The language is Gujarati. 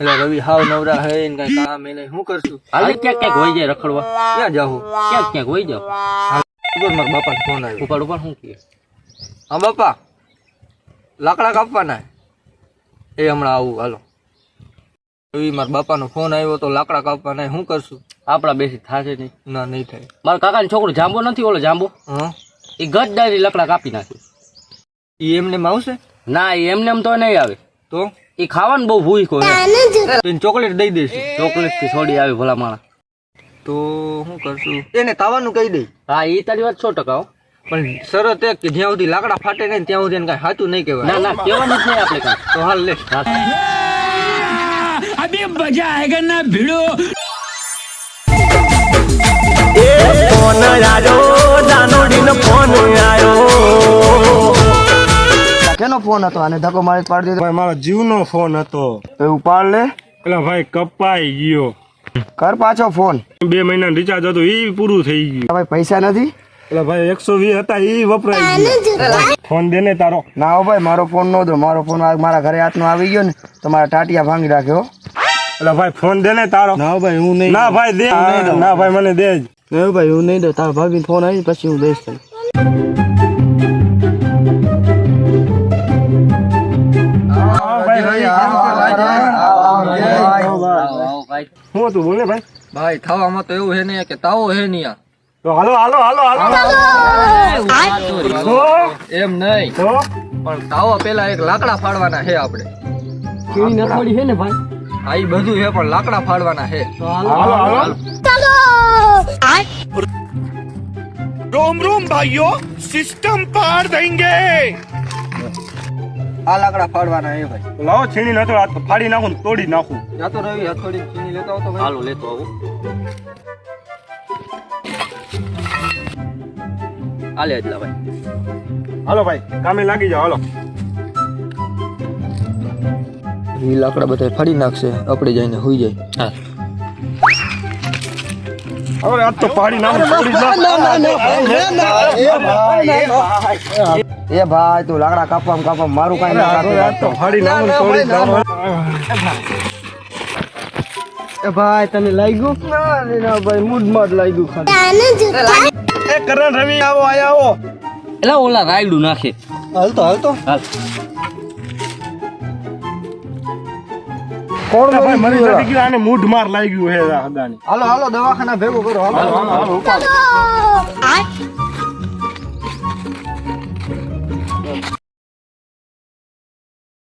એટલે રવિ હાવ નવરા હે ને કઈ કામ એને શું કરશું? હાલે ક્યાંક હોય જાય રખડવા. ક્યાં જાવું? ક્યાંક હોય જાવ. મારા બાપા ફોન આવ્યો. ઉપાડ શું કહે? હા બાપા, લાકડા કાપવાના એ હમણાં આવું હાલો. રવિ મારા બાપાનો ફોન આવ્યો તો લાકડા કાપવાના શું કરશું? આપડા બેસી થાશે નહીં. ના નહીં થાય. મારા કાકાનો છોકરો જાંબો નથી, ઓલો જાંબો, હા એ ગદ્દારી લકડા કાપી નાખે. એ એમને આવશે? ના એમને એમ તો નહીં આવે. તો એ ખાવાનું બહુ ભૂખો છે. ચોકલેટ દઈ દઈશું. ચોકલેટ થી છોડી આવે ભલા માણસ. તો શું કરશું? એને તાવાનું કહી દઈ. હા એ તારી વાત 100% હો. પણ શરત એક કે જ્યાં સુધી લાકડા ફાટે નહીં ત્યાં સુધી એને કઈ સાચું નહીં કહેવાય. ના ના કહેવાનું જ નહીં આપણે કાંઈ. તો હાલ લે. अभी मजा आएगा ना भिड़ो। फोन आयो दानोडीनो फोन आयो કેનો ફોન હતો? આને ધક્કો મારી પાડી દીધો. ભાઈ મારા જીવનો ફોન હતો. તો ઉપાડ લે. એટલે ભાઈ કપાઈ ગયો. કર પાછો ફોન. 2 મહિનાનું રિચાર્જ હતું ઈ પૂરું થઈ ગયું. ભાઈ પૈસા નથી? એટલે ભાઈ 120 હતા ઈ વપરાઈ ગયા. ફોન દે ને તારો. ના હો ભાઈ, મારો ફોન નો દો. મારો ફોન મારા ઘરે હાથમાં આવી ગયો ને તો મારા ટાટિયા ભાંગી રાખ્યો. એટલે ભાઈ ફોન દે ને તારો. ના ભાઈ હું નહીં. ના ભાઈ દે. ના ભાઈ મને દે જ. ના ભાઈ હું નહીં દઉં. તારા ભાભીનો ફોન આવી પછી હું દઈશ તને. શું હતું બોલે ભાઈ? ભાઈ ખાવામાં તો એવું હે ને કે તાવો હે નહીં આ. તો હાલો હાલો હાલો હાલો. એમ નહીં તો પણ તાવો પેલા એક લાકડા ફાડવાના હે આપણે. કેવી નખોડી છે ને ભાઈ. આ ઈ બધું હે પણ લાકડા ફાડવાના હે. હાલો હાલો. रोम रोम भाइयों, सिस्टम पार देंगे। આ લાકડા ફાડવાના હે ભાઈ. લાવો છીણી નતો આ તો ફાડી નાખું ને તોડી નાખું. યા તો રવિ હથોડી છીની લેતા આવતો ભાઈ. હાલો લેતો આવું. હાલે એટલા ભાઈ. હાલો ભાઈ કામે લાગી જાઓ હાલો. ઈ લાકડા બધા ફાડી નાખશે, આપણે જઈને હોઈ જાય. હા હવે આજ તો ફાડી નાખું તોડી એ ભાઈ તું લાકડા કાપવા મારું કઈ ના કાપી આજ તો ફાડી નાખું તોડી નાખું. એ ભાઈ તને લાગ્યું? ના ભાઈ મૂડમાં જ લાગ્યું ખાલી. એ કરણ રવિ આવો આયા આવો. એટલે ઓલા રાયડું નાખે. હાલતો હાલ. કોણ ભાઈ મને નથી કીધું આને મૂઢ માર લાગ્યું હે હગાની. હાલો હાલો દવાખાના ભેગું કરો. હાલો હાલો હાલો ઉપાડો.